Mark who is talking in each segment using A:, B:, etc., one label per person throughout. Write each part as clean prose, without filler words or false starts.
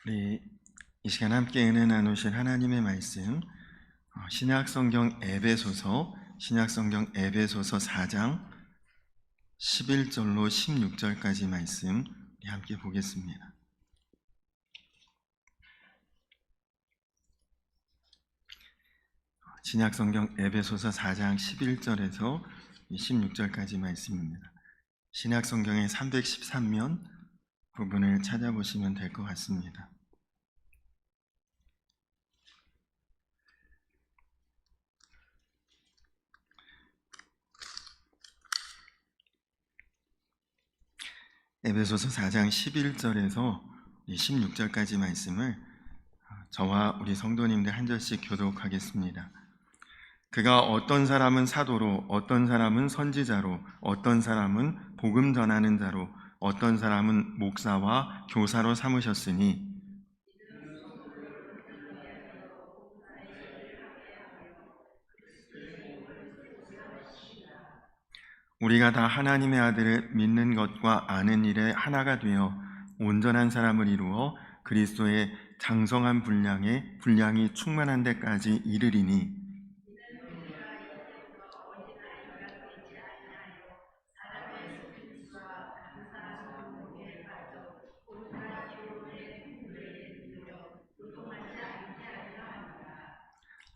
A: 우리 이 시간 함께 은혜 나누실 하나님의 말씀, 신약성경 에베소서 4장 11절로 16절까지 말씀 우리 함께 보겠습니다. 신약성경 에베소서 4장 11절에서 16절까지 말씀입니다. 신약성경의 313면 부분을 찾아보시면 될 것 같습니다. 에베소서 4장 11절에서 16절까지 말씀을 저와 우리 성도님들 한 절씩 교독하겠습니다. 그가 어떤 사람은 사도로, 어떤 사람은 선지자로, 어떤 사람은 복음 전하는 자로, 어떤 사람은 목사와 교사로 삼으셨으니 우리가 다 하나님의 아들을 믿는 것과 아는 일에 하나가 되어 온전한 사람을 이루어 그리스도의 장성한 분량이 충만한 데까지 이르리니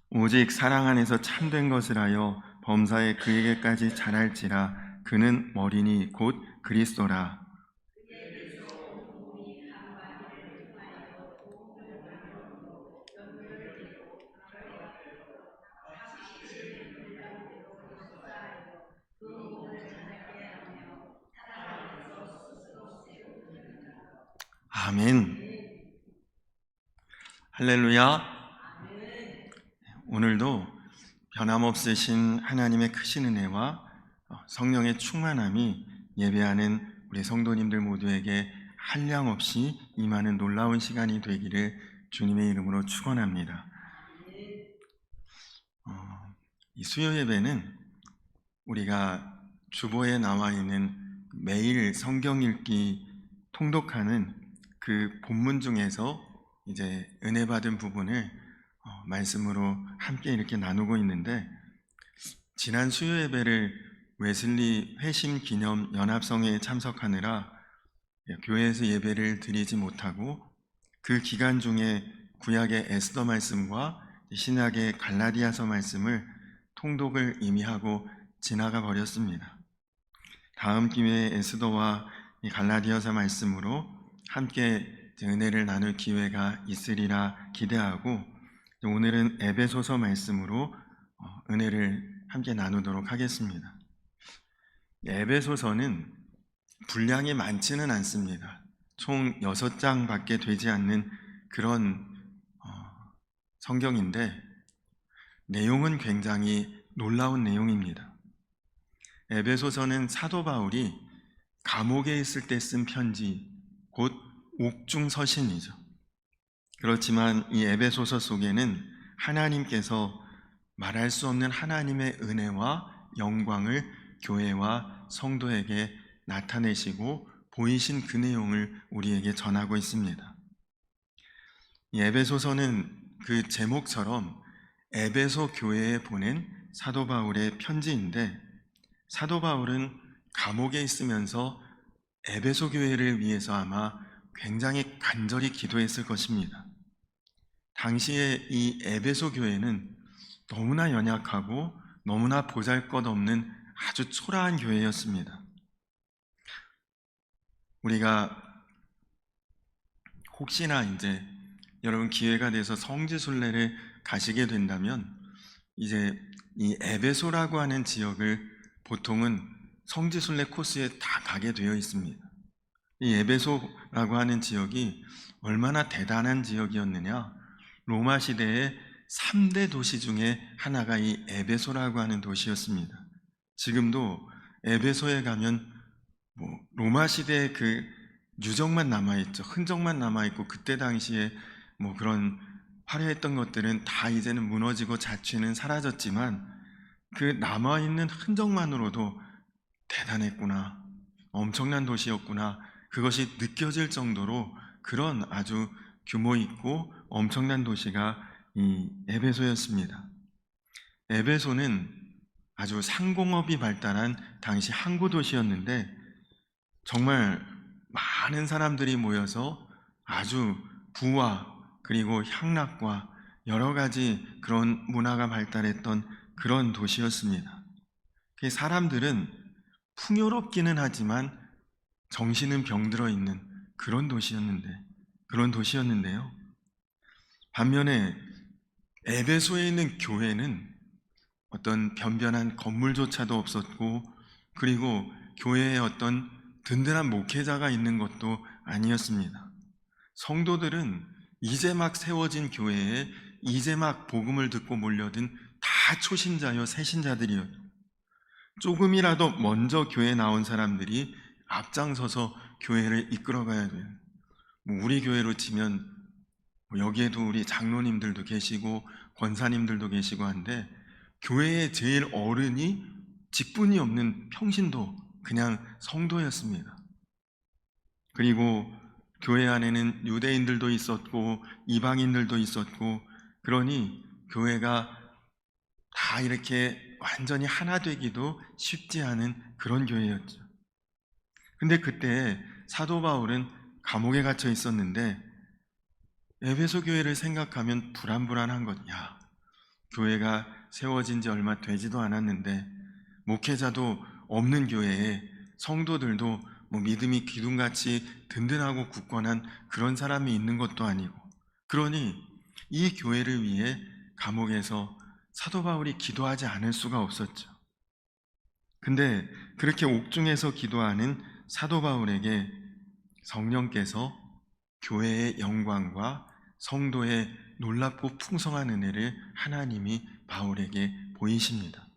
A: 오직 사랑 안에서 참된 것을 하여 범사에 그에게까지 자랄지라. 그는 머리니 곧 그리스도라. 아멘. 할렐루야. 오늘도 변함없으신 하나님의 크신 은혜와 성령의 충만함이 예배하는 우리 성도님들 모두에게 한량없이 임하는 놀라운 시간이 되기를 주님의 이름으로 축원합니다. 이 수요 예배는 우리가 주보에 나와 있는 매일 성경 읽기 통독하는 그 본문 중에서 이제 은혜 받은 부분을 말씀으로 함께 이렇게 나누고 있는데, 지난 수요 예배를 웨슬리 회심 기념 연합성회에 참석하느라 교회에서 예배를 드리지 못하고 그 기간 중에 구약의 에스더 말씀과 신약의 갈라디아서 말씀을 통독을 이미 하고 지나가 버렸습니다. 다음 기회에 에스더와 갈라디아서 말씀으로 함께 은혜를 나눌 기회가 있으리라 기대하고, 오늘은 에베소서 말씀으로 은혜를 함께 나누도록 하겠습니다. 에베소서는 분량이 많지는 않습니다. 총 6장밖에 되지 않는 그런 성경인데 내용은 굉장히 놀라운 내용입니다. 에베소서는 사도 바울이 감옥에 있을 때 쓴 편지, 곧 옥중서신이죠. 그렇지만 이 에베소서 속에는 하나님께서 말할 수 없는 하나님의 은혜와 영광을 교회와 성도에게 나타내시고 보이신 그 내용을 우리에게 전하고 있습니다. 이 에베소서는 그 제목처럼 에베소 교회에 보낸 사도 바울의 편지인데, 사도 바울은 감옥에 있으면서 에베소 교회를 위해서 아마 굉장히 간절히 기도했을 것입니다. 당시에 이 에베소 교회는 너무나 연약하고 너무나 보잘것없는 아주 초라한 교회였습니다. 우리가 혹시나 이제 여러분 기회가 돼서 성지순례를 가시게 된다면 이제 이 에베소라고 하는 지역을 보통은 성지순례 코스에 다 가게 되어 있습니다. 이 에베소라고 하는 지역이 얼마나 대단한 지역이었느냐, 로마 시대의 3대 도시 중에 하나가 이 에베소라고 하는 도시였습니다. 지금도 에베소에 가면 로마 시대의 그 유적만 남아있죠. 흔적만 남아있고, 그때 당시에 그런 화려했던 것들은 다 이제는 무너지고 자취는 사라졌지만 그 남아있는 흔적만으로도 대단했구나, 엄청난 도시였구나, 그것이 느껴질 정도로 그런 아주 규모 있고 엄청난 도시가 이 에베소였습니다. 에베소는 아주 상공업이 발달한 당시 항구 도시였는데 정말 많은 사람들이 모여서 아주 부와 그리고 향락과 여러 가지 그런 문화가 발달했던 그런 도시였습니다. 그 사람들은 풍요롭기는 하지만 정신은 병들어 있는 그런 도시였는데요. 반면에 에베소에 있는 교회는 어떤 변변한 건물조차도 없었고, 그리고 교회에 어떤 든든한 목회자가 있는 것도 아니었습니다. 성도들은 이제 막 세워진 교회에 이제 막 복음을 듣고 몰려든 다 초신자요 새신자들이요. 조금이라도 먼저 교회에 나온 사람들이 앞장서서 교회를 이끌어가야 돼요. 우리 교회로 치면 여기에도 우리 장로님들도 계시고 권사님들도 계시고 한데, 교회의 제일 어른이 직분이 없는 평신도 그냥 성도였습니다. 그리고 교회 안에는 유대인들도 있었고 이방인들도 있었고, 그러니 교회가 다 이렇게 완전히 하나 되기도 쉽지 않은 그런 교회였죠. 근데 그때 사도 바울은 감옥에 갇혀 있었는데 에베소 교회를 생각하면 불안불안한 것. 야, 교회가 세워진 지 얼마 되지도 않았는데 목회자도 없는 교회에 성도들도 믿음이 기둥같이 든든하고 굳건한 그런 사람이 있는 것도 아니고, 그러니 이 교회를 위해 감옥에서 사도 바울이 기도하지 않을 수가 없었죠. 근데 그렇게 옥중에서 기도하는 사도 바울에게 성령께서 교회의 영광과 성도의 놀랍고 풍성한 은혜를 하나님이 바울에게 보이십니다.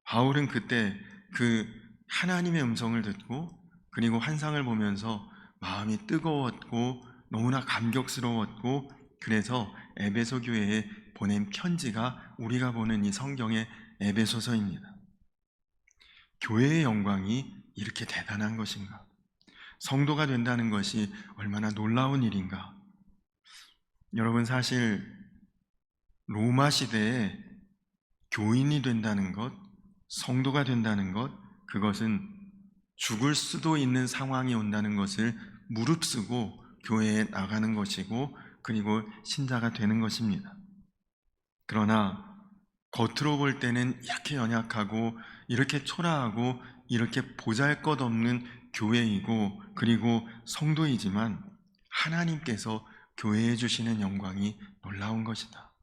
A: 바울은 그때 그 하나님의 음성을 듣고 그리고 환상을 보면서 마음이 뜨거웠고 너무나 감격스러웠고, 그래서 에베소 교회에 보낸 편지가 우리가 보는 이 성경의 에베소서입니다. 교회의 영광이 이렇게 대단한 것인가? 성도가 된다는 것이 얼마나 놀라운 일인가? 여러분, 사실 로마 시대에 교인이 된다는 것, 성도가 된다는 것, 그것은 죽을 수도 있는 상황이 온다는 것을 무릅쓰고 교회에 나가는 것이고, 그리고 신자가 되는 것입니다. 그러나 겉으로 볼 때는 이렇게 연약하고 이렇게 초라하고 이렇게 보잘것없는 교회이고 그리고 성도이지만 하나님께서 교회에 주시는 영광이 놀라운 것이다.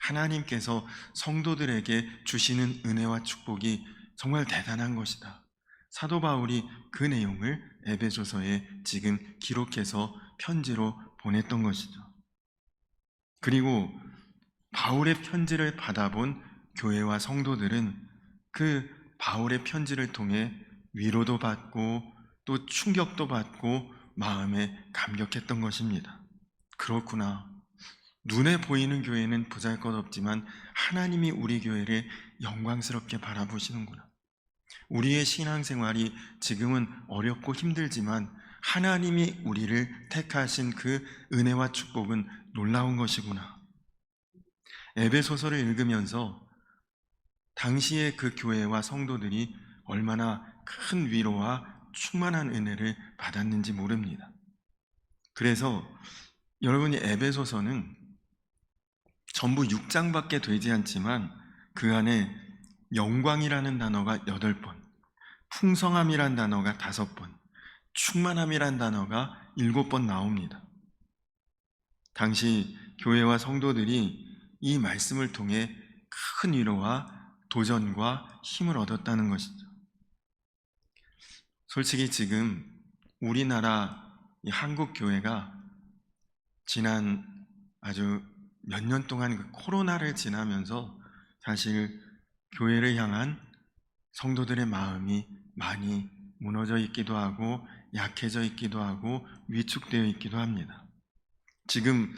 A: 하나님께서 성도들에게 주시는 은혜와 축복이 정말 대단한 것이다. 사도 바울이 그 내용을 에베소서에 지금 기록해서 편지로 보냈던 것이죠. 그리고 바울의 편지를 받아본 교회와 성도들은 그 바울의 편지를 통해 위로도 받고 또 충격도 받고 마음에 감격했던 것입니다. 그렇구나. 눈에 보이는 교회는 보잘것없지만 하나님이 우리 교회를 영광스럽게 바라보시는구나. 우리의 신앙생활이 지금은 어렵고 힘들지만 하나님이 우리를 택하신 그 은혜와 축복은 놀라운 것이구나. 에베소서를 읽으면서 당시의 그 교회와 성도들이 얼마나 큰 위로와 충만한 은혜를 받았는지 모릅니다. 그래서 여러분이 에베소서는 전부 6장밖에 되지 않지만 그 안에 영광이라는 단어가 8번, 풍성함이란 단어가 5번, 충만함이란 단어가 7번 나옵니다. 당시 교회와 성도들이 이 말씀을 통해 큰 위로와 도전과 힘을 얻었다는 것이죠. 솔직히 지금 우리나라 이 한국 교회가 지난 아주 몇 년 동안 그 코로나를 지나면서 사실 교회를 향한 성도들의 마음이 많이 무너져 있기도 하고 약해져 있기도 하고 위축되어 있기도 합니다. 지금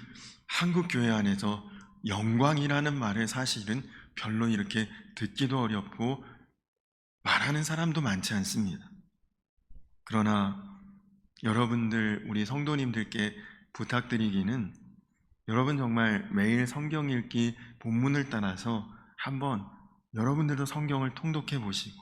A: 한국 교회 안에서 영광이라는 말을 사실은 별로 이렇게 듣기도 어렵고 말하는 사람도 많지 않습니다. 그러나 여러분들, 우리 성도님들께 부탁드리기는 여러분 정말 매일 성경 읽기 본문을 따라서 한번 여러분들도 성경을 통독해 보시고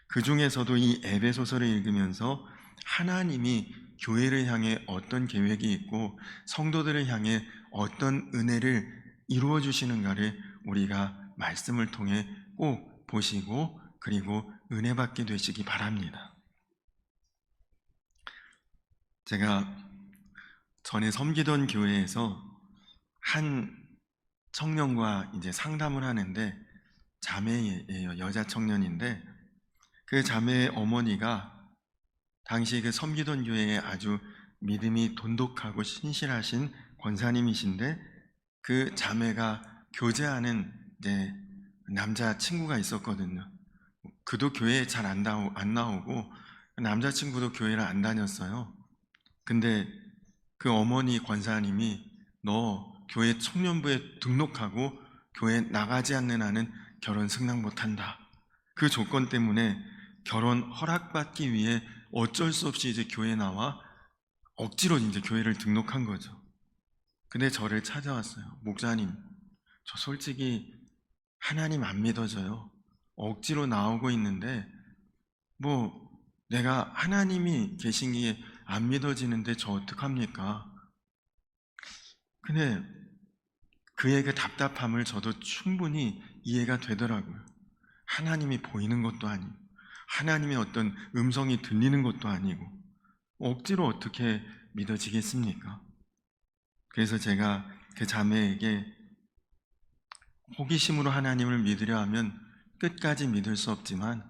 A: 그 중에서도 이 에베소서를 읽으면서 하나님이 교회를 향해 어떤 계획이 있고 성도들을 향해 어떤 은혜를 이루어 주시는가를 우리가 말씀을 통해 꼭 보시고 그리고 은혜 받게 되시기 바랍니다. 제가 전에 섬기던 교회에서 한 청년과 이제 상담을 하는데 자매예요. 여자 청년인데 그 자매의 어머니가 당시 그 섬기던 교회에 아주 믿음이 돈독하고 신실하신 권사님이신데 그 자매가 교제하는 이제 남자 친구가 있었거든요. 그도 교회에 잘 안 나오고 남자친구도 교회를 안 다녔어요. 근데 그 어머니 권사님이 너 교회 청년부에 등록하고 교회 나가지 않는 한은 결혼 승낙 못한다. 그 조건 때문에 결혼 허락받기 위해 어쩔 수 없이 이제 교회 나와 억지로 이제 교회를 등록한 거죠. 근데 저를 찾아왔어요. 목사님, 저 솔직히 하나님 안 믿어져요. 억지로 나오고 있는데 뭐 내가 하나님이 계신 게 안 믿어지는데 저 어떡합니까? 근데 그의 그 답답함을 저도 충분히 이해가 되더라고요. 하나님이 보이는 것도 아니고 하나님의 어떤 음성이 들리는 것도 아니고 억지로 어떻게 믿어지겠습니까? 그래서 제가 그 자매에게 호기심으로 하나님을 믿으려 하면 끝까지 믿을 수 없지만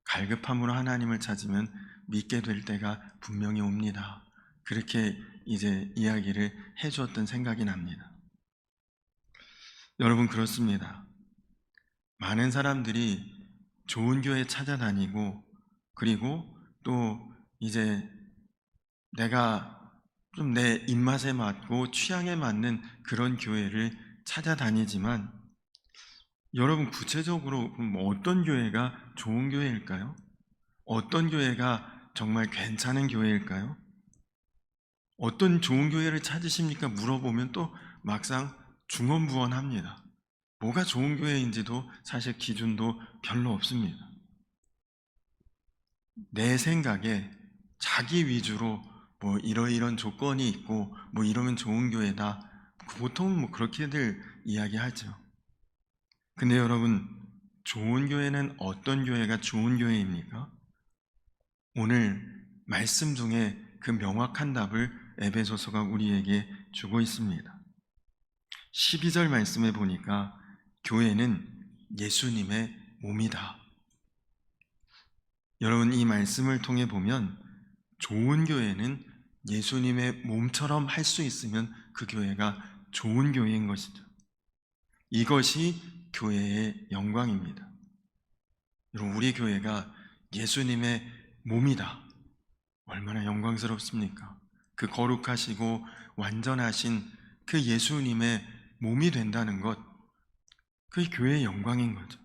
A: 갈급함으로 하나님을 찾으면 믿게 될 때가 분명히 옵니다. 그렇게 이제 이야기를 해주었던 생각이 납니다. 여러분 그렇습니다. 많은 사람들이 좋은 교회 찾아다니고 그리고 또 이제 내가 좀 내 입맛에 맞고 취향에 맞는 그런 교회를 찾아다니지만 여러분 구체적으로 어떤 교회가 좋은 교회일까요? 어떤 교회가 정말 괜찮은 교회일까요? 어떤 좋은 교회를 찾으십니까? 물어보면 또 막상 중언부언합니다. 뭐가 좋은 교회인지도 사실 기준도 별로 없습니다. 내 생각에 자기 위주로 뭐 이러이런 조건이 있고 뭐 이러면 좋은 교회다. 보통은 뭐 그렇게들 이야기하죠. 근데 여러분, 좋은 교회는 어떤 교회가 좋은 교회입니까? 오늘 말씀 중에 그 명확한 답을 에베소서가 우리에게 주고 있습니다. 12절 말씀에 보니까 교회는 예수님의 몸이다. 여러분 이 말씀을 통해 보면 좋은 교회는 예수님의 몸처럼 할 수 있으면 그 교회가 좋은 교회인 것이죠. 이것이 교회의 영광입니다. 여러분 우리 교회가 예수님의 몸이다. 얼마나 영광스럽습니까? 그 거룩하시고 완전하신 그 예수님의 몸이 된다는 것, 그게 교회의 영광인 거죠.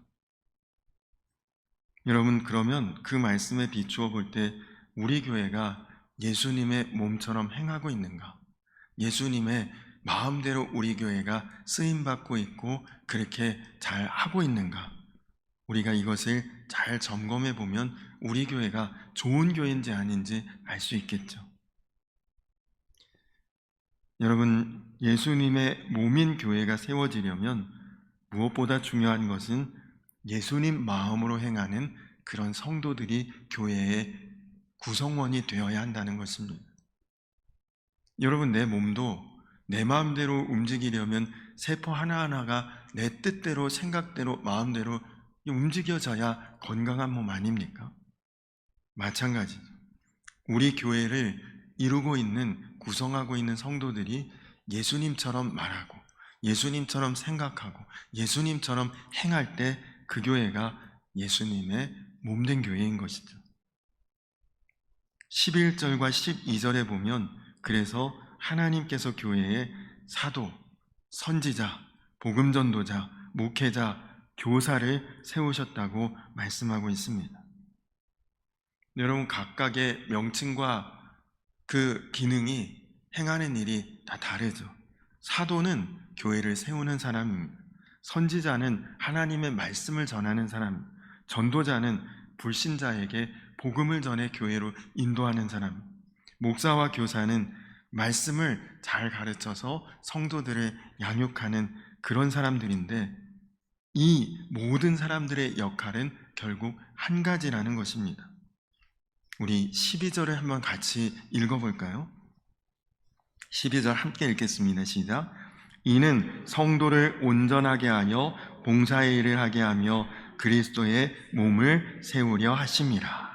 A: 여러분 그러면 그 말씀에 비추어 볼 때 우리 교회가 예수님의 몸처럼 행하고 있는가? 예수님의 마음대로 우리 교회가 쓰임받고 있고 그렇게 잘 하고 있는가? 우리가 이것을 잘 점검해 보면 우리 교회가 좋은 교회인지 아닌지 알 수 있겠죠. 여러분, 예수님의 몸인 교회가 세워지려면 무엇보다 중요한 것은 예수님 마음으로 행하는 그런 성도들이 교회의 구성원이 되어야 한다는 것입니다. 여러분, 내 몸도 내 마음대로 움직이려면 세포 하나하나가 내 뜻대로, 생각대로, 마음대로 움직여져야 건강한 몸 아닙니까? 마찬가지죠. 우리 교회를 이루고 있는, 구성하고 있는 성도들이 예수님처럼 말하고 예수님처럼 생각하고 예수님처럼 행할 때 그 교회가 예수님의 몸된 교회인 것이죠. 11절과 12절에 보면 그래서 하나님께서 교회에 사도, 선지자, 복음전도자, 목회자, 교사를 세우셨다고 말씀하고 있습니다. 여러분 각각의 명칭과 그 기능이 행하는 일이 다 다르죠. 사도는 교회를 세우는 사람입니다. 선지자는 하나님의 말씀을 전하는 사람, 전도자는 불신자에게 복음을 전해 교회로 인도하는 사람, 목사와 교사는 말씀을 잘 가르쳐서 성도들을 양육하는 그런 사람들인데, 이 모든 사람들의 역할은 결국 한 가지라는 것입니다. 우리 12절을 한번 같이 읽어볼까요? 12절 함께 읽겠습니다. 시작. 이는 성도를 온전하게 하여 봉사의 일을 하게 하며 그리스도의 몸을 세우려 하심이라.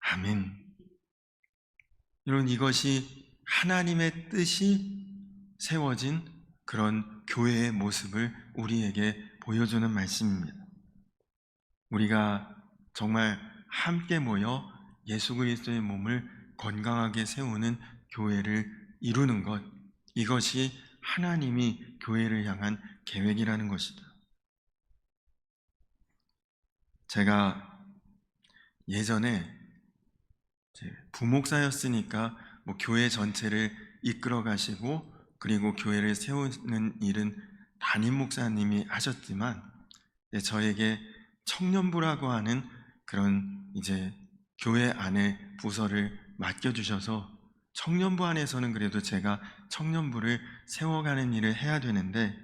A: 아멘. 여러분, 이것이 하나님의 뜻이 세워진 그런 교회의 모습을 우리에게 보여주는 말씀입니다. 우리가 정말 함께 모여 예수 그리스도의 몸을 건강하게 세우는 교회를 이루는 것, 이것이 하나님이 교회를 향한 계획이라는 것이다. 제가 예전에 부목사였으니까 교회 전체를 이끌어 가시고 그리고 교회를 세우는 일은 담임 목사님이 하셨지만, 저에게 청년부라고 하는 그런 교회 안에 부서를 맡겨주셔서 청년부 안에서는 그래도 제가 청년부를 세워가는 일을 해야 되는데,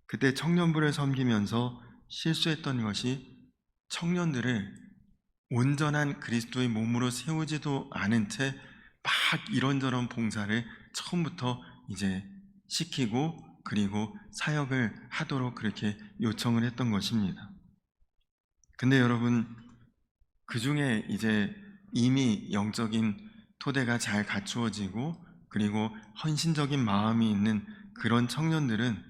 A: 그때 청년부를 섬기면서 실수했던 것이 청년들을 온전한 그리스도의 몸으로 세우지도 않은 채 막 이런저런 봉사를 처음부터 시키고 그리고 사역을 하도록 그렇게 요청을 했던 것입니다. 근데 여러분, 그 중에 이미 영적인 토대가 잘 갖추어지고 그리고 헌신적인 마음이 있는 그런 청년들은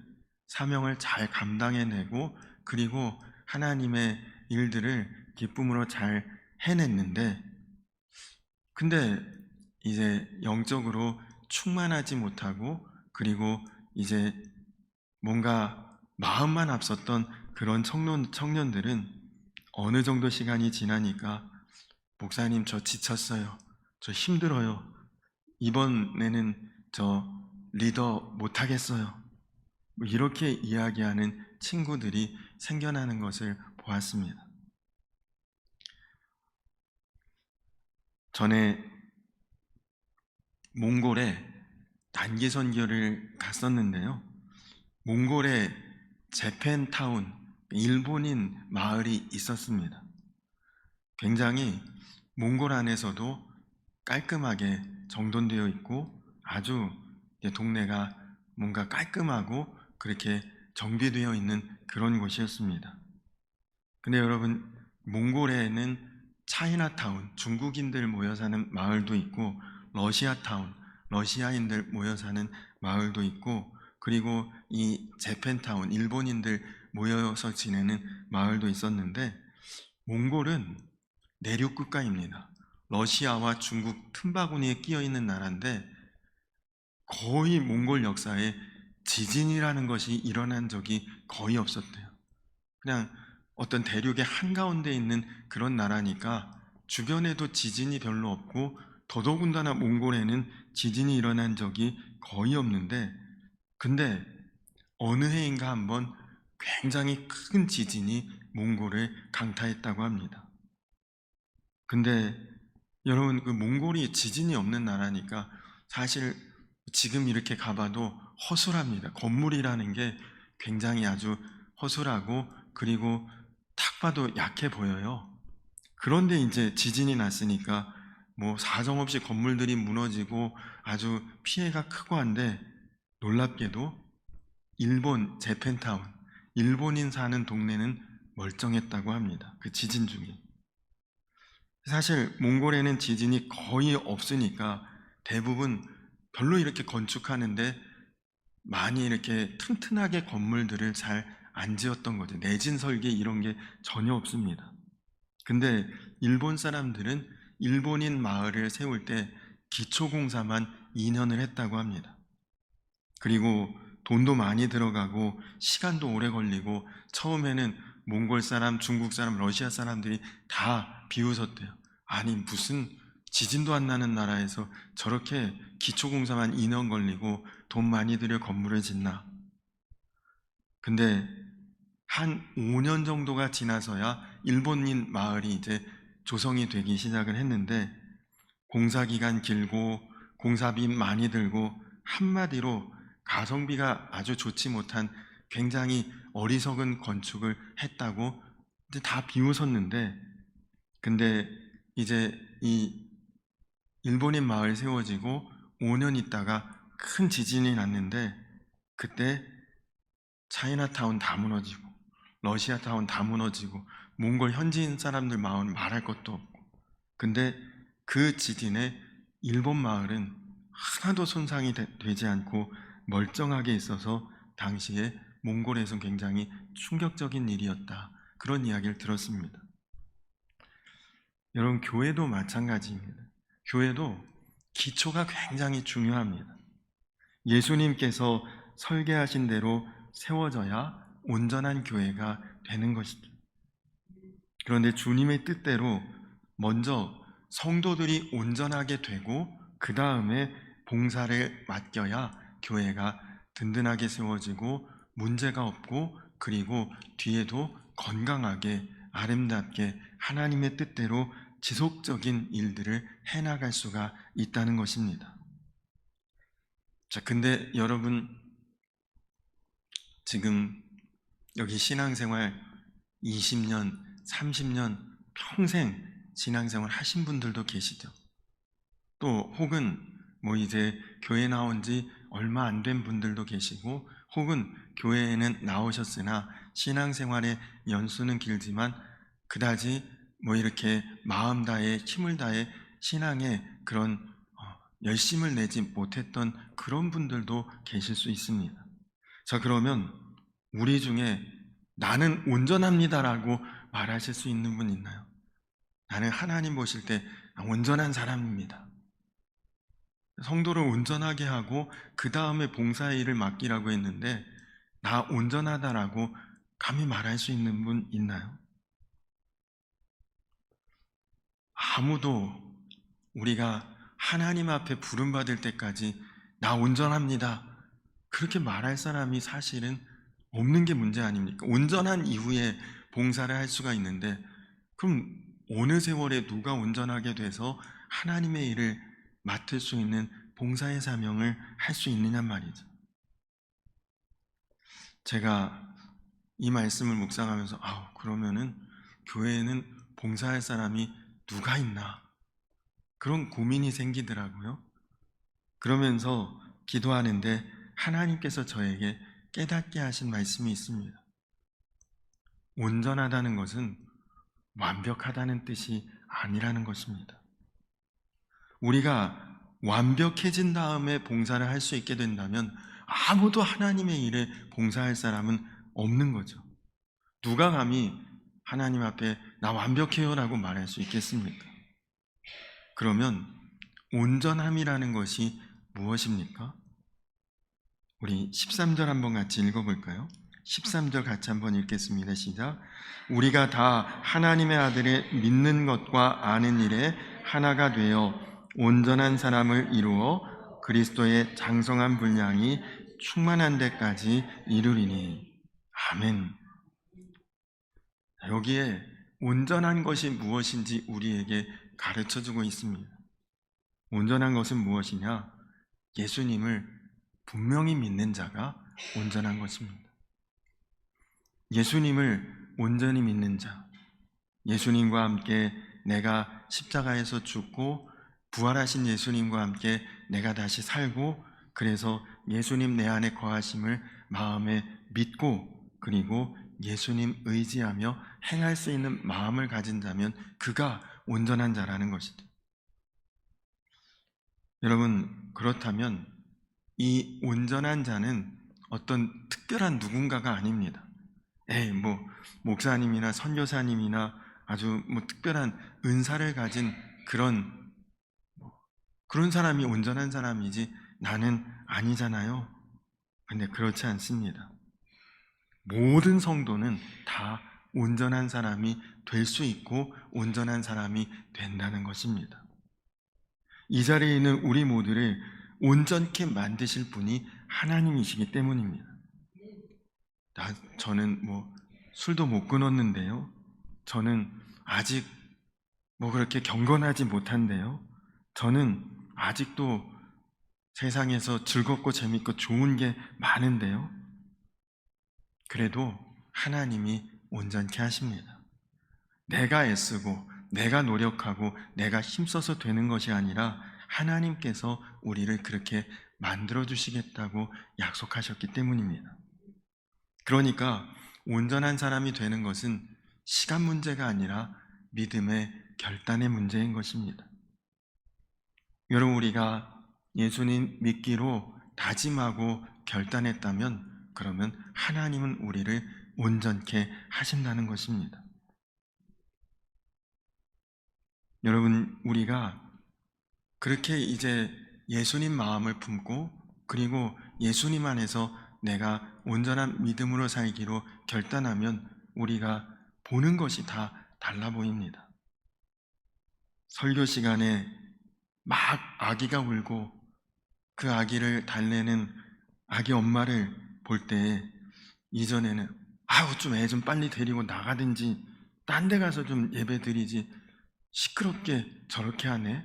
A: 사명을 잘 감당해내고 그리고 하나님의 일들을 기쁨으로 잘 해냈는데, 근데 영적으로 충만하지 못하고 그리고 뭔가 마음만 앞섰던 그런 청년들은 어느 정도 시간이 지나니까, 목사님 저 지쳤어요, 저 힘들어요, 이번에는 저 리더 못하겠어요, 이렇게 이야기하는 친구들이 생겨나는 것을 보았습니다. 전에 몽골에 단기 선교를 갔었는데요. 몽골에 재팬타운, 일본인 마을이 있었습니다. 굉장히 몽골 안에서도 깔끔하게 정돈되어 있고 아주 동네가 뭔가 깔끔하고 그렇게 정비되어 있는 그런 곳이었습니다. 근데 여러분, 몽골에는 차이나타운, 중국인들 모여 사는 마을도 있고, 러시아타운, 러시아인들 모여 사는 마을도 있고, 그리고 이 재팬타운, 일본인들 모여서 지내는 마을도 있었는데, 몽골은 내륙 국가입니다. 러시아와 중국 틈바구니에 끼어 있는 나라인데, 거의 몽골 역사에 지진이라는 것이 일어난 적이 거의 없었대요. 그냥 어떤 대륙의 한가운데 있는 그런 나라니까 주변에도 지진이 별로 없고, 더더군다나 몽골에는 지진이 일어난 적이 거의 없는데, 근데 어느 해인가 한번 굉장히 큰 지진이 몽골을 강타했다고 합니다. 근데 여러분, 그 몽골이 지진이 없는 나라니까 사실 지금 이렇게 가봐도 허술합니다. 건물이라는 게 굉장히 아주 허술하고 그리고 딱 봐도 약해 보여요. 그런데 지진이 났으니까 사정없이 건물들이 무너지고 아주 피해가 크고 한데, 놀랍게도 일본 재팬타운, 일본인 사는 동네는 멀쩡했다고 합니다. 그 지진 중에. 사실 몽골에는 지진이 거의 없으니까 대부분 별로 이렇게 건축하는데 많이 이렇게 튼튼하게 건물들을 잘 안 지었던 거죠. 내진 설계 이런 게 전혀 없습니다. 근데 일본 사람들은 일본인 마을을 세울 때 기초공사만 2년을 했다고 합니다. 그리고 돈도 많이 들어가고 시간도 오래 걸리고, 처음에는 몽골 사람, 중국 사람, 러시아 사람들이 다 비웃었대요. 아니 무슨 지진도 안 나는 나라에서 저렇게 기초공사만 2년 걸리고 돈 많이 들여 건물을 짓나? 근데 한 5년 정도가 지나서야 일본인 마을이 이제 조성이 되기 시작을 했는데, 공사 기간 길고 공사비 많이 들고 한마디로 가성비가 아주 좋지 못한 굉장히 어리석은 건축을 했다고 이제 다 비웃었는데, 근데 이제 이 일본인 마을 세워지고 5년 있다가 큰 지진이 났는데, 그때 차이나타운 다 무너지고 러시아타운 다 무너지고 몽골 현지인 사람들 마을 말할 것도 없고, 근데 그 지진에 일본 마을은 하나도 손상이 되지 않고 멀쩡하게 있어서 당시에 몽골에서 굉장히 충격적인 일이었다, 그런 이야기를 들었습니다. 여러분, 교회도 마찬가지입니다. 교회도 기초가 굉장히 중요합니다. 예수님께서 설계하신 대로 세워져야 온전한 교회가 되는 것이죠. 그런데 주님의 뜻대로 먼저 성도들이 온전하게 되고 그 다음에 봉사를 맡겨야 교회가 든든하게 세워지고 문제가 없고, 그리고 뒤에도 건강하게 아름답게 하나님의 뜻대로 지속적인 일들을 해나갈 수가 있다는 것입니다. 자, 근데 여러분, 지금 여기 신앙생활 20년, 30년 평생 신앙생활 하신 분들도 계시죠. 또 혹은 뭐 이제 교회 나온 지 얼마 안 된 분들도 계시고, 혹은 교회에는 나오셨으나 신앙생활의 연수는 길지만 그다지 뭐 이렇게 마음 다해 힘을 다해 신앙에 그런 열심을 내지 못했던 그런 분들도 계실 수 있습니다. 자, 그러면 우리 중에 나는 온전합니다라고 말하실 수 있는 분 있나요? 나는 하나님 보실 때 온전한 사람입니다. 성도를 온전하게 하고 그 다음에 봉사의 일을 맡기라고 했는데, 나 온전하다라고 감히 말할 수 있는 분 있나요? 아무도 우리가 하나님 앞에 부름받을 때까지 나 온전합니다, 그렇게 말할 사람이 사실은 없는 게 문제 아닙니까? 온전한 이후에 봉사를 할 수가 있는데, 그럼 어느 세월에 누가 온전하게 돼서 하나님의 일을 맡을 수 있는 봉사의 사명을 할 수 있느냐 말이죠. 제가 이 말씀을 묵상하면서 그러면은 교회에는 봉사할 사람이 누가 있나, 그런 고민이 생기더라고요. 그러면서 기도하는데 하나님께서 저에게 깨닫게 하신 말씀이 있습니다. 온전하다는 것은 완벽하다는 뜻이 아니라는 것입니다. 우리가 완벽해진 다음에 봉사를 할 수 있게 된다면 아무도 하나님의 일에 봉사할 사람은 없는 거죠. 누가 감히 하나님 앞에 나 완벽해요 라고 말할 수 있겠습니까? 그러면 온전함이라는 것이 무엇입니까? 우리 13절 한번 같이 읽어볼까요? 13절 같이 한번 읽겠습니다. 시작. 우리가 다 하나님의 아들의 믿는 것과 아는 일에 하나가 되어 온전한 사람을 이루어 그리스도의 장성한 분량이 충만한 데까지 이루리니. 아멘. 여기에 온전한 것이 무엇인지 우리에게 가르쳐주고 있습니다. 온전한 것은 무엇이냐? 예수님을 분명히 믿는 자가 온전한 것입니다. 예수님을 온전히 믿는 자, 예수님과 함께 내가 십자가에서 죽고 부활하신 예수님과 함께 내가 다시 살고, 그래서 예수님 내 안에 거하심을 마음에 믿고, 그리고 예수님 의지하며 행할 수 있는 마음을 가진 자면 그가 온전한 자라는 것이죠. 여러분, 그렇다면 이 온전한 자는 어떤 특별한 누군가가 아닙니다. 뭐 목사님이나 선교사님이나 아주 특별한 은사를 가진 그런 사람이 온전한 사람이지 나는 아니잖아요. 근데 그렇지 않습니다. 모든 성도는 다 온전한 사람이 될 수 있고 온전한 사람이 된다는 것입니다. 이 자리에 있는 우리 모두를 온전케 만드실 분이 하나님이시기 때문입니다. 저는 술도 못 끊었는데요. 저는 아직 그렇게 경건하지 못한데요. 저는 아직도 세상에서 즐겁고 재밌고 좋은 게 많은데요. 그래도 하나님이 온전케 하십니다. 내가 애쓰고 내가 노력하고 내가 힘써서 되는 것이 아니라 하나님께서 우리를 그렇게 만들어 주시겠다고 약속하셨기 때문입니다. 그러니까 온전한 사람이 되는 것은 시간 문제가 아니라 믿음의 결단의 문제인 것입니다. 여러분, 우리가 예수님 믿기로 다짐하고 결단했다면 그러면 하나님은 우리를 온전케 하신다는 것입니다. 여러분, 우리가 그렇게 이제 예수님 마음을 품고 그리고 예수님 안에서 내가 온전한 믿음으로 살기로 결단하면 우리가 보는 것이 다 달라 보입니다. 설교 시간에 막 아기가 울고 그 아기를 달래는 아기 엄마를 볼 때 이전에는 좀 애 좀 빨리 데리고 나가든지 딴 데 가서 좀 예배 드리지 시끄럽게 저렇게 하네,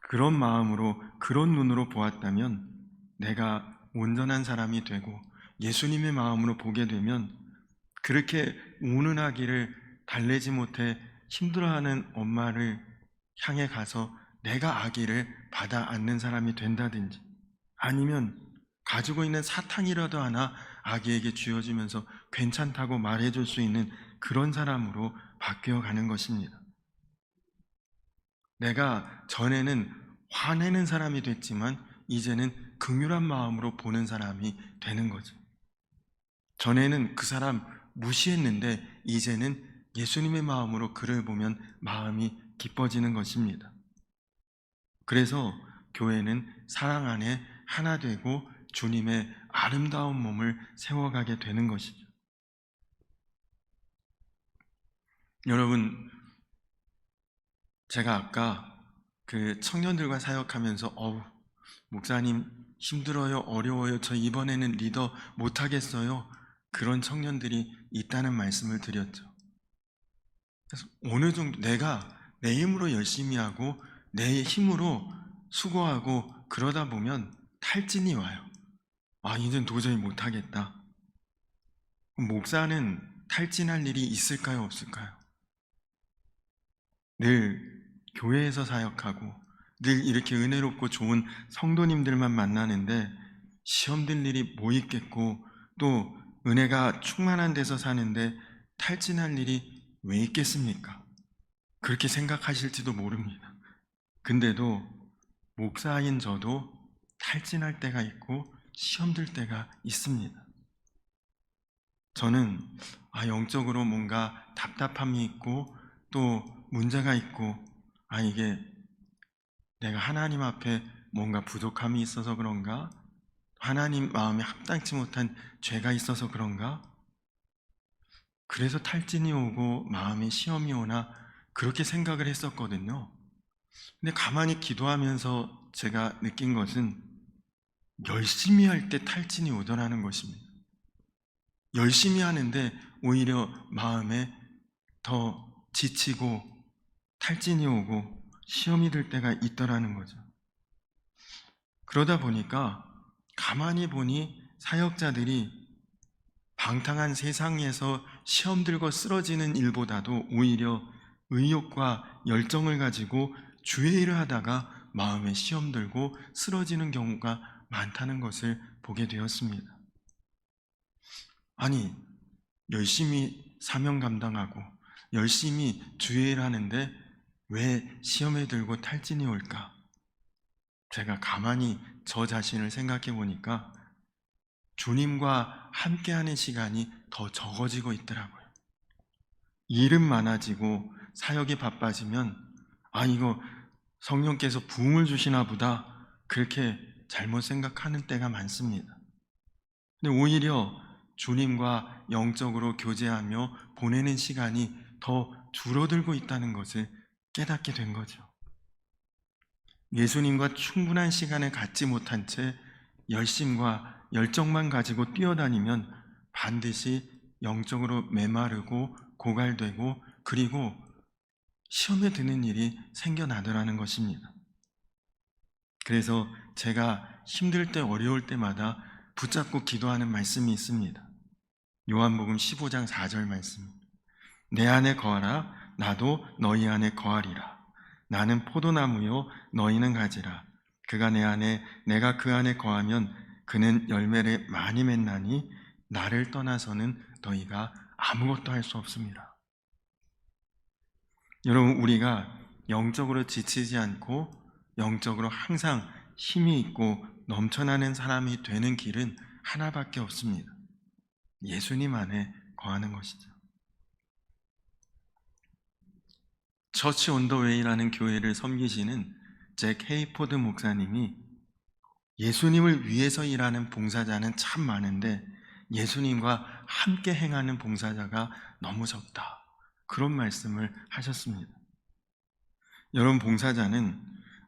A: 그런 마음으로 그런 눈으로 보았다면 내가 온전한 사람이 되고 예수님의 마음으로 보게 되면 그렇게 우는 아기를 달래지 못해 힘들어하는 엄마를 향해 가서 내가 아기를 받아 안는 사람이 된다든지 아니면 가지고 있는 사탕이라도 하나 아기에게 쥐어주면서 괜찮다고 말해줄 수 있는 그런 사람으로 바뀌어 가는 것입니다. 내가 전에는 화내는 사람이 됐지만 이제는 긍휼한 마음으로 보는 사람이 되는 거죠. 전에는 그 사람 무시했는데 이제는 예수님의 마음으로 그를 보면 마음이 기뻐지는 것입니다. 그래서 교회는 사랑 안에 하나 되고 주님의 아름다운 몸을 세워가게 되는 것이죠. 여러분, 제가 아까 그 청년들과 사역하면서 목사님 힘들어요, 어려워요, 저 이번에는 리더 못하겠어요, 그런 청년들이 있다는 말씀을 드렸죠. 그래서 어느 정도 내가 내 힘으로 열심히 하고 내 힘으로 수고하고 그러다 보면 탈진이 와요. 이젠 도저히 못하겠다. 목사는 탈진할 일이 있을까요, 없을까요? 늘 교회에서 사역하고 늘 이렇게 은혜롭고 좋은 성도님들만 만나는데 시험 들 일이 뭐 있겠고 또 은혜가 충만한 데서 사는데 탈진할 일이 왜 있겠습니까? 그렇게 생각하실지도 모릅니다. 근데도 목사인 저도 탈진할 때가 있고 시험 들 때가 있습니다. 저는 영적으로 뭔가 답답함이 있고 또 문제가 있고 이게 내가 하나님 앞에 뭔가 부족함이 있어서 그런가? 하나님 마음에 합당치 못한 죄가 있어서 그런가? 그래서 탈진이 오고 마음에 시험이 오나 그렇게 생각을 했었거든요. 근데 가만히 기도하면서 제가 느낀 것은 열심히 할 때 탈진이 오더라는 것입니다. 열심히 하는데 오히려 마음에 더 지치고 탈진이 오고 시험이 들 때가 있더라는 거죠. 그러다 보니까 가만히 보니 사역자들이 방탕한 세상에서 시험 들고 쓰러지는 일보다도 오히려 의욕과 열정을 가지고 주의 일을 하다가 마음에 시험 들고 쓰러지는 경우가 많다는 것을 보게 되었습니다. 열심히 사명 감당하고 열심히 주의 일 하는데 왜 시험에 들고 탈진이 올까? 제가 가만히 저 자신을 생각해 보니까 주님과 함께하는 시간이 더 적어지고 있더라고요. 일은 많아지고 사역이 바빠지면 이거 성령께서 부흥을 주시나 보다 그렇게 잘못 생각하는 때가 많습니다. 근데 오히려 주님과 영적으로 교제하며 보내는 시간이 더 줄어들고 있다는 것을 깨닫게 된 거죠. 예수님과 충분한 시간을 갖지 못한 채 열심과 열정만 가지고 뛰어다니면 반드시 영적으로 메마르고 고갈되고 그리고 시험에 드는 일이 생겨나더라는 것입니다. 그래서 제가 힘들 때 어려울 때마다 붙잡고 기도하는 말씀이 있습니다. 요한복음 15장 4절 말씀. 내 안에 거하라 나도 너희 안에 거하리라. 나는 포도나무요 너희는 가지라. 그가 내 안에 내가 그 안에 거하면 그는 열매를 많이 맺나니 나를 떠나서는 너희가 아무것도 할 수 없습니다. 여러분, 우리가 영적으로 지치지 않고 영적으로 항상 힘이 있고 넘쳐나는 사람이 되는 길은 하나밖에 없습니다. 예수님 안에 거하는 것이죠. 처치 온 더 웨이라는 교회를 섬기시는 잭 헤이포드 목사님이 예수님을 위해서 일하는 봉사자는 참 많은데 예수님과 함께 행하는 봉사자가 너무 적다. 그런 말씀을 하셨습니다. 여러분, 봉사자는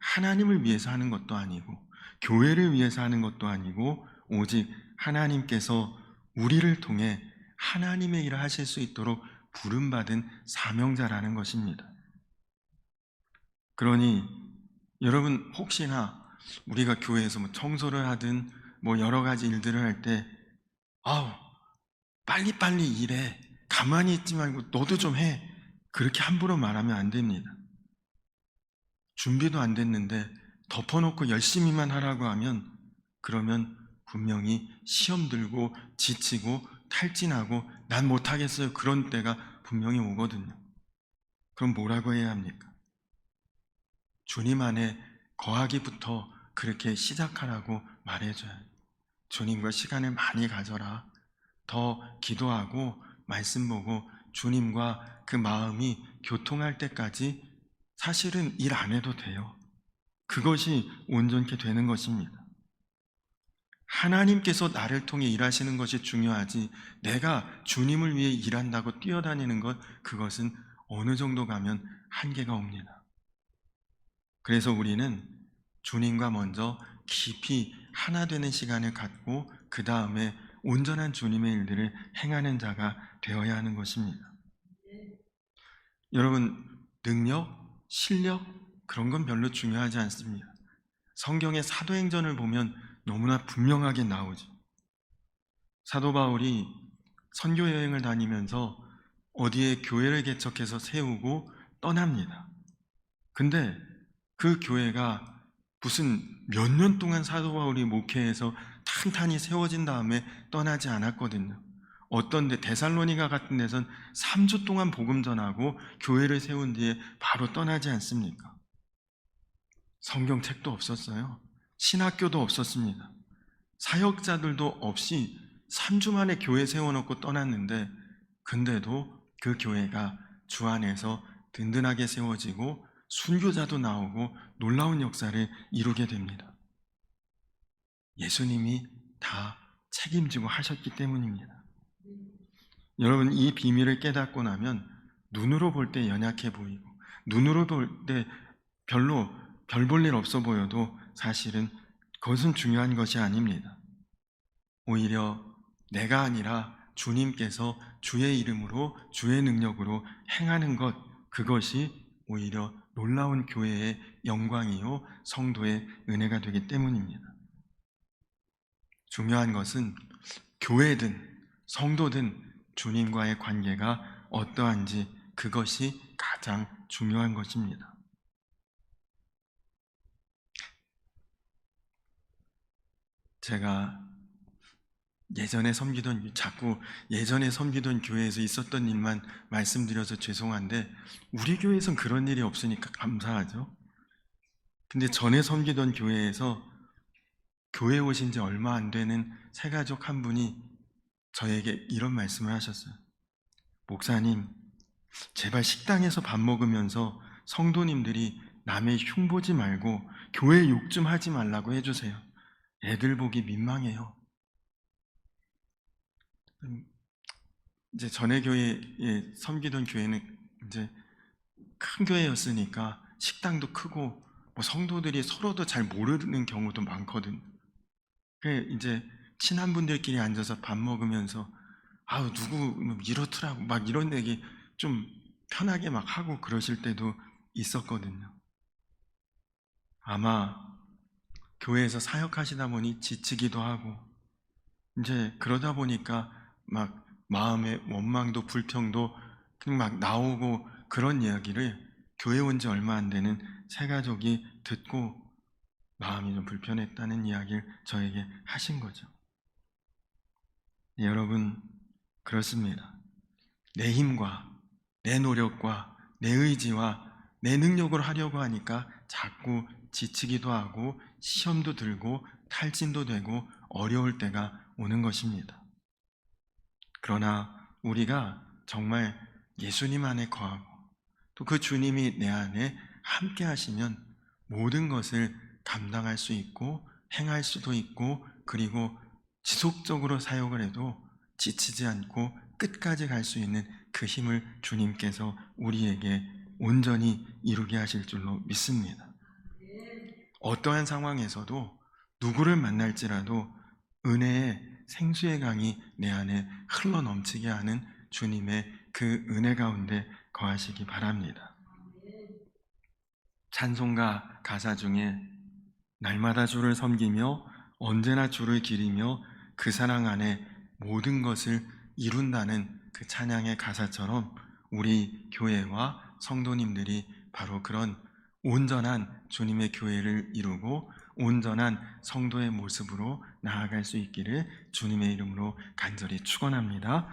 A: 하나님을 위해서 하는 것도 아니고 교회를 위해서 하는 것도 아니고 오직 하나님께서 우리를 통해 하나님의 일을 하실 수 있도록 부름받은 사명자라는 것입니다. 그러니 여러분, 혹시나 우리가 교회에서 뭐 청소를 하든 뭐 여러 가지 일들을 할 때 아우 빨리빨리 일해, 가만히 있지 말고 너도 좀 해, 그렇게 함부로 말하면 안 됩니다. 준비도 안 됐는데 덮어놓고 열심히만 하라고 하면 그러면 분명히 시험 들고 지치고 탈진하고 난 못하겠어요 그런 때가 분명히 오거든요. 그럼 뭐라고 해야 합니까? 주님 안에 거하기부터 그렇게 시작하라고 말해줘요. 주님과 시간을 많이 가져라. 더 기도하고 말씀 보고 주님과 그 마음이 교통할 때까지 사실은 일 안 해도 돼요. 그것이 온전케 되는 것입니다. 하나님께서 나를 통해 일하시는 것이 중요하지 내가 주님을 위해 일한다고 뛰어다니는 것, 그것은 어느 정도 가면 한계가 옵니다. 그래서 우리는 주님과 먼저 깊이 하나 되는 시간을 갖고 그 다음에 온전한 주님의 일들을 행하는 자가 되어야 하는 것입니다. 여러분, 능력, 실력 그런 건 별로 중요하지 않습니다. 성경의 사도행전을 보면 너무나 분명하게 나오죠. 사도 바울이 선교 여행을 다니면서 어디에 교회를 개척해서 세우고 떠납니다. 근데 그 교회가 무슨 몇 년 동안 사도 바울이 목회해서 탄탄히 세워진 다음에 떠나지 않았거든요. 어떤 데 데살로니가 같은 데선 3주 동안 복음 전하고 교회를 세운 뒤에 바로 떠나지 않습니까? 성경책도 없었어요. 신학교도 없었습니다. 사역자들도 없이 3주 만에 교회 세워놓고 떠났는데 근데도 그 교회가 주 안에서 든든하게 세워지고 순교자도 나오고 놀라운 역사를 이루게 됩니다. 예수님이 다 책임지고 하셨기 때문입니다. 여러분, 이 비밀을 깨닫고 나면 눈으로 볼 때 연약해 보이고 눈으로 볼 때 별로 별 볼 일 없어 보여도 사실은 그것은 중요한 것이 아닙니다. 오히려 내가 아니라 주님께서 주의 이름으로 주의 능력으로 행하는 것, 그것이 오히려 놀라운 교회의 영광이요 성도의 은혜가 되기 때문입니다. 중요한 것은 교회든 성도든 주님과의 관계가 어떠한지, 그것이 가장 중요한 것입니다. 제가 자꾸 예전에 섬기던 교회에서 있었던 일만 말씀드려서 죄송한데 우리 교회에선 그런 일이 없으니까 감사하죠. 근데 전에 섬기던 교회에서 교회 오신 지 얼마 안 되는 새가족 한 분이 저에게 이런 말씀을 하셨어요. 목사님, 제발 식당에서 밥 먹으면서 성도님들이 남의 흉보지 말고 교회 욕 좀 하지 말라고 해주세요. 애들 보기 민망해요. 이제 전에 교회에 섬기던 교회는 이제 큰 교회였으니까 식당도 크고 성도들이 서로도 잘 모르는 경우도 많거든. 이제 친한 분들끼리 앉아서 밥 먹으면서 아우 누구 이렇더라고 막 이런 얘기 좀 편하게 막 하고 그러실 때도 있었거든요. 아마 교회에서 사역하시다 보니 지치기도 하고 이제 그러다 보니까 막 마음의 원망도 불평도 그냥 막 나오고 그런 이야기를 교회 온 지 얼마 안 되는 새 가족이 듣고 마음이 좀 불편했다는 이야기를 저에게 하신 거죠. 여러분, 그렇습니다. 내 힘과 내 노력과 내 의지와 내 능력으로 하려고 하니까 자꾸 지치기도 하고 시험도 들고 탈진도 되고 어려울 때가 오는 것입니다. 그러나 우리가 정말 예수님 안에 거하고 또 그 주님이 내 안에 함께 하시면 모든 것을 감당할 수 있고 행할 수도 있고 그리고 지속적으로 사역을 해도 지치지 않고 끝까지 갈 수 있는 그 힘을 주님께서 우리에게 온전히 이루게 하실 줄로 믿습니다. 어떠한 상황에서도 누구를 만날지라도 은혜의 생수의 강이 내 안에 흘러 넘치게 하는 주님의 그 은혜 가운데 거하시기 바랍니다. 찬송가 가사 중에 날마다 주를 섬기며 언제나 주를 기리며 그 사랑 안에 모든 것을 이룬다는 그 찬양의 가사처럼 우리 교회와 성도님들이 바로 그런 온전한 주님의 교회를 이루고 온전한 성도의 모습으로 나아갈 수 있기를 주님의 이름으로 간절히 축원합니다.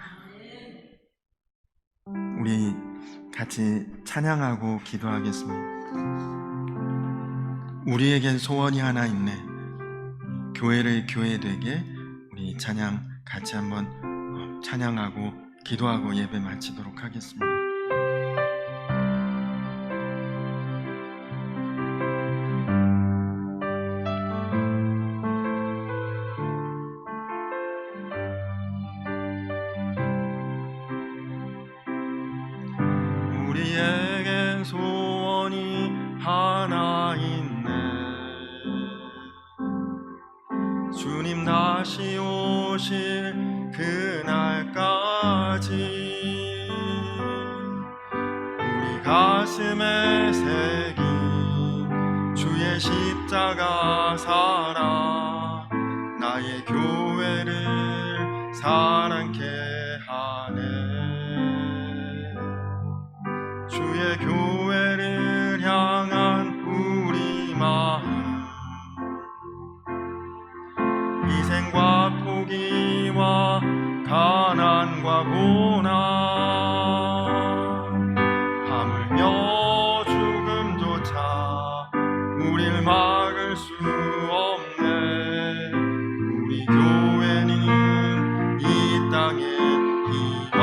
A: 우리 같이 찬양하고 기도하겠습니다. 우리에겐 소원이 하나 있네. 교회를 교회되게 우리 찬양 같이 한번 찬양하고 기도하고 예배 마치도록 하겠습니다. 우리에겐 소원이 하나 있네. 주님 다시 오실 그날까지 우리 가슴에 새긴 주의 십자가 살아 나의 교회를 사랑케 하네. 주의 교회를 향한 우리 마음 희생과 포기와 가난과 고난 하물며 죽음조차 우릴 막을 수 없네. 우리 교회는 이 땅의 희망.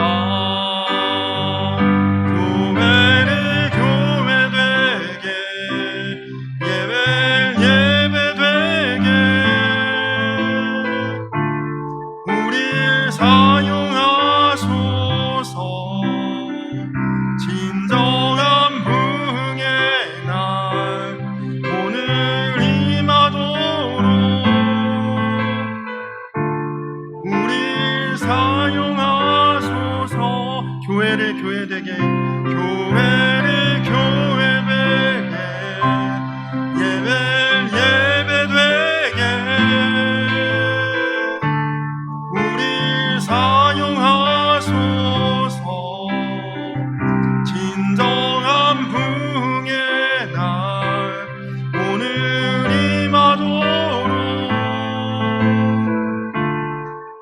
A: 교회를 교회되게 예배를 예배되게 우릴 사용하소서. 진정한 부흥의 날 오늘 임하도록 우릴 사용하소서. 교회를 교회되게 교회를 교회되게 예배를 예배되게 우릴 사용하소서. 진정한 부흥의 날 오늘 임하도록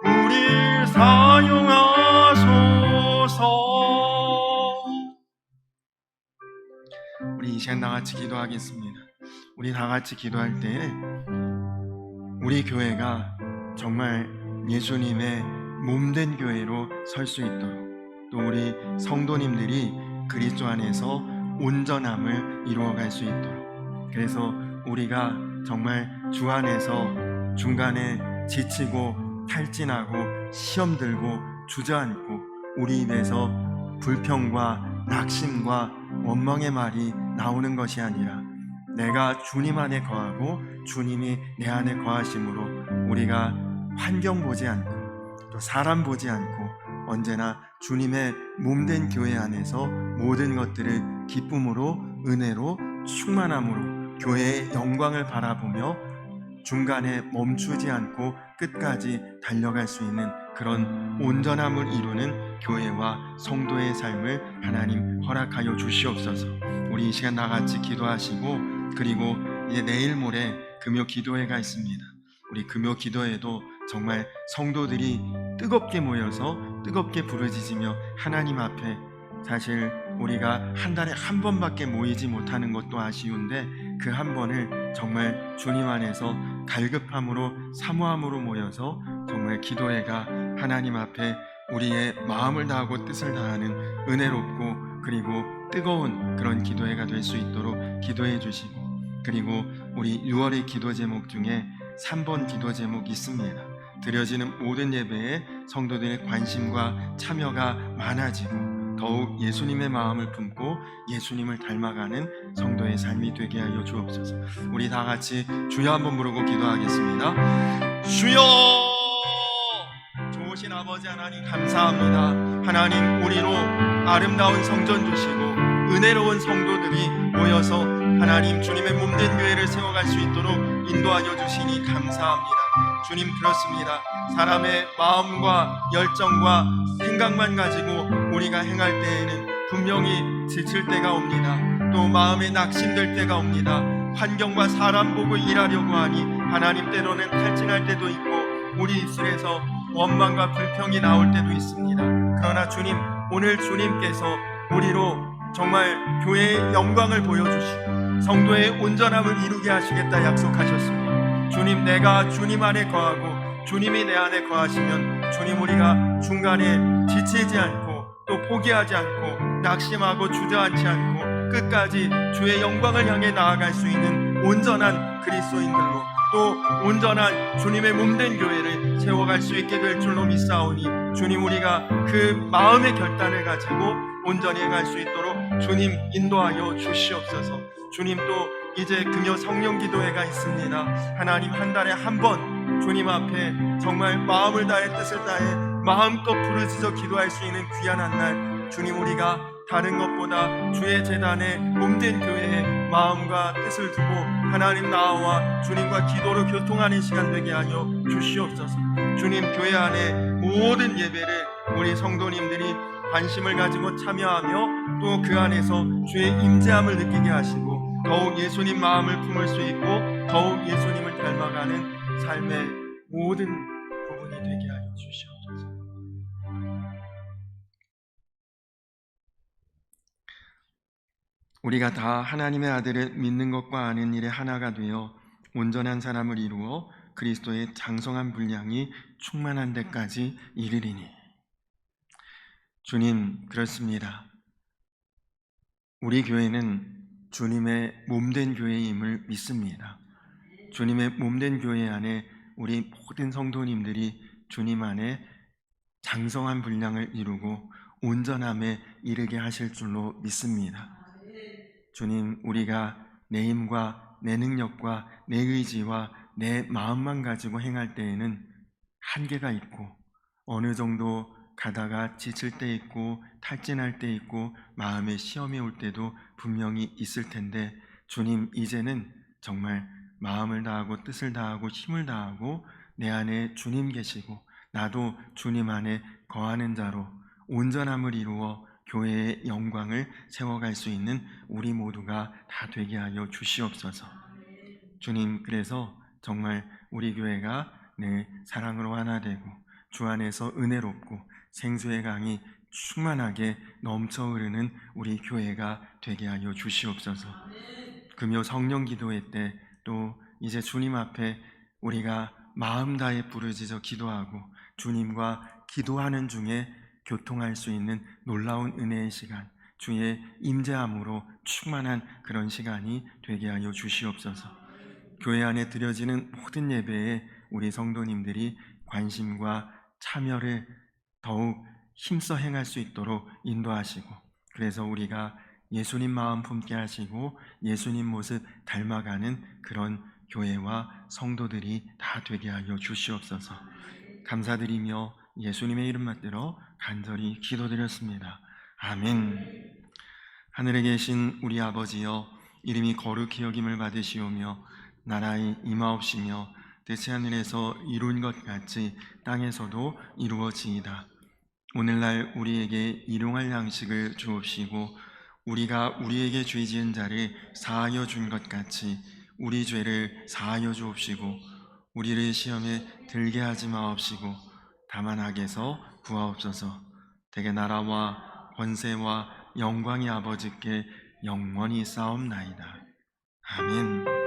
A: 우릴 사용하소서. 우리 이 시간 다 같이 기도하겠습니다. 우리 다 같이 기도할 때 우리 교회가 정말 예수님의 몸된 교회로 설 수 있도록 또 우리 성도님들이 그리스도 안에서 온전함을 이루어갈 수 있도록 그래서 우리가 정말 주 안에서 중간에 지치고 탈진하고 시험 들고 주저앉고 우리 입에서 불평과 낙심과 원망의 말이 나오는 것이 아니라 내가 주님 안에 거하고 주님이 내 안에 거하심으로 우리가 환경 보지 않고 또 사람 보지 않고 언제나 주님의 몸된 교회 안에서 모든 것들을 기쁨으로 은혜로 충만함으로 교회의 영광을 바라보며 중간에 멈추지 않고 끝까지 달려갈 수 있는 그런 온전함을 이루는 교회와 성도의 삶을 하나님 허락하여 주시옵소서. 우리 이 시간 나같이 기도하시고, 그리고 이제 내일 모레 금요 기도회가 있습니다. 우리 금요 기도회도 정말 성도들이 뜨겁게 모여서 뜨겁게 부르짖으며 하나님 앞에, 사실 우리가 한 달에 한 번밖에 모이지 못하는 것도 아쉬운데 그 한 번을 정말 주님 안에서 갈급함으로 사모함으로 모여서 정말 기도회가 하나님 앞에 우리의 마음을 다하고 뜻을 다하는 은혜롭고 그리고 뜨거운 그런 기도회가 될 수 있도록 기도해 주시고, 그리고 우리 6월의 기도 제목 중에 3번 기도 제목이 있습니다. 드려지는 모든 예배에 성도들의 관심과 참여가 많아지고 더욱 예수님의 마음을 품고 예수님을 닮아가는 성도의 삶이 되게 하여 주옵소서. 우리 다 같이 주여 한번 부르고 기도하겠습니다. 주여! 좋으신 아버지 하나님 감사합니다. 하나님, 우리로 아름다운 성전 주시고 은혜로운 성도들이 모여서 하나님 주님의 몸된 교회를 세워갈 수 있도록 인도하여 주시니 감사합니다. 주님, 그렇습니다. 사람의 마음과 열정과 생각만 가지고 우리가 행할 때에는 분명히 지칠 때가 옵니다. 또 마음에 낙심될 때가 옵니다. 환경과 사람 보고 일하려고 하니 하나님 때로는 탈진할 때도 있고 우리 입술에서 원망과 불평이 나올 때도 있습니다. 그러나 주님, 오늘 주님께서 우리로 정말 교회의 영광을 보여주시고 성도의 온전함을 이루게 하시겠다 약속하셨습니다. 주님, 내가 주님 안에 거하고 주님이 내 안에 거하시면 주님, 우리가 중간에 지치지 않고 또 포기하지 않고 낙심하고 주저앉지 않고 끝까지 주의 영광을 향해 나아갈 수 있는 온전한 그리스도인들로 또 온전한 주님의 몸된 교회를 세워갈 수 있게 될 줄로 믿사오니 주님, 우리가 그 마음의 결단을 가지고 온전히 갈 수 있도록 주님 인도하여 주시옵소서. 주님, 또 이제 금요 성령 기도회가 있습니다. 하나님, 한 달에 한 번 주님 앞에 정말 마음을 다해 뜻을 다해 마음껏 부르짖어 기도할 수 있는 귀한 한 날, 주님, 우리가 다른 것보다 주의 제단에 몸된 교회에 마음과 뜻을 두고 하나님 나와 주님과 기도로 교통하는 시간 되게 하여 주시옵소서. 주님, 교회 안에 모든 예배를 우리 성도님들이 관심을 가지고 참여하며 또 그 안에서 주의 임재함을 느끼게 하시고 더욱 예수님 마음을 품을 수 있고 더욱 예수님을 닮아가는 삶의 모든 부분이 되게 하여 주시옵소서. 우리가 다 하나님의 아들을 믿는 것과 아는 일에 하나가 되어 온전한 사람을 이루어 그리스도의 장성한 분량이 충만한 데까지 이르리니. 주님, 그렇습니다. 우리 교회는 주님의 몸된 교회임을 믿습니다. 주님의 몸된 교회 안에 우리 모든 성도님들이 주님 안에 장성한 분량을 이루고 온전함에 이르게 하실 줄로 믿습니다. 주님, 우리가 내 힘과 내 능력과 내 의지와 내 마음만 가지고 행할 때에는 한계가 있고 어느 정도 가다가 지칠 때 있고 탈진할 때 있고 마음에 시험이 올 때도 분명히 있을 텐데 주님, 이제는 정말 마음을 다하고 뜻을 다하고 힘을 다하고 내 안에 주님 계시고 나도 주님 안에 거하는 자로 온전함을 이루어 교회의 영광을 세워갈 수 있는 우리 모두가 다 되게 하여 주시옵소서. 주님, 그래서 정말 우리 교회가 늘 사랑으로 하나 되고 주 안에서 은혜롭고 생수의 강이 충만하게 넘쳐 흐르는 우리 교회가 되게 하여 주시옵소서. 금요 성령 기도회 때 또 이제 주님 앞에 우리가 마음 다해 부르짖어 기도하고 주님과 기도하는 중에 교통할 수 있는 놀라운 은혜의 시간, 주의 임재함으로 충만한 그런 시간이 되게 하여 주시옵소서. 교회 안에 드려지는 모든 예배에 우리 성도님들이 관심과 참여를 더욱 힘써 행할 수 있도록 인도하시고, 그래서 우리가 예수님 마음 품게 하시고 예수님 모습 닮아가는 그런 교회와 성도들이 다 되게 하여 주시옵소서. 감사드리며 예수님의 이름 받들어 간절히 기도드렸습니다. 아멘. 하늘에 계신 우리 아버지여, 이름이 거룩히 여김을 받으시오며 나라의 임하옵시며 뜻이 하늘에서 이룬 것 같이 땅에서도 이루어지이다. 오늘날 우리에게 일용할 양식을 주옵시고 우리가 우리에게 죄 지은 자를 사하여 준 것 같이 우리 죄를 사하여 주옵시고 우리를 시험에 들게 하지 마옵시고 다만 악에서 구하옵소서. 대개 나라와 권세와 영광이 아버지께 영원히 싸움나이다. 아멘.